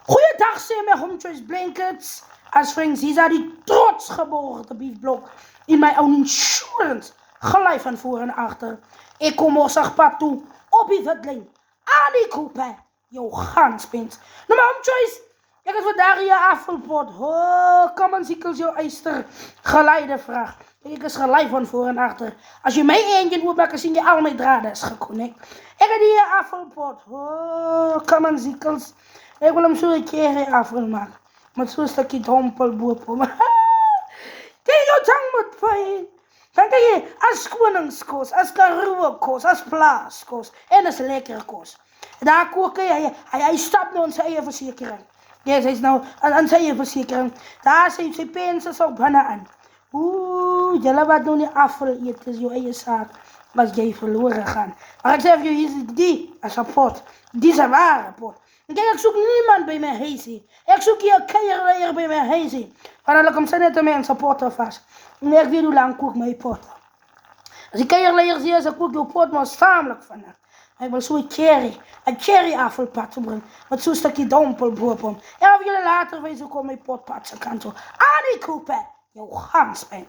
Goeiedag, sê my Home Choice Blankets. As vriend Ziza die trots gebogen biefblok in mijn own insurance. Gelijk van voor en achter. Ik kom op pad toe op die witlijn. Aan die koepen. Yo, ganspint. Nou, maar Home Choice. Ik heb vandaag je afvalpot. Oh, kom en ziekels jouw eister. Geleide vraag. Ik is gelijk van voor en achter. Als je mij eentje moet maken, zien je al mijn draden is geconnect. Ik heb die afvalpot. Oh, kom en ziekels. Ik wil hem zo een keer afval maken. Met zo'n stukje dompelboer op me. Kijk, jouw tang moet pijn. Dan kijk je, als koningskoos, als karuwekoos, als plaaskoos. En als lekkere koos. Daar kook hij stapt naar onze eigen verzekering. Ja, hij is nou aan zijn eigen verzekering. Daar zijn zijn pensels ook bijna aan. Oeh, jullie wat doen die afval, het is jouw eigen zaak. Was jij verloren gaan. Maar ik zeg je, hier is die als een pot. Die is een ware pot. Kijk, ik zoek niemand bij mijn huis. Ik zoek hier keierleier bij mijn huis. Maar dan komt ze net aan zijn potten vast. En ik weet hoe lang kook mijn potten. Als ik keierleier zie, dan kook je pot maar stamelijk vanaf. Ik wil zo'n cherry afvalpad te brengen. Met zo'n stukje dompelboer om. En of jullie later weten hoe ik mijn potpad kan zo. Aan die koepen. Jouw gangspijn.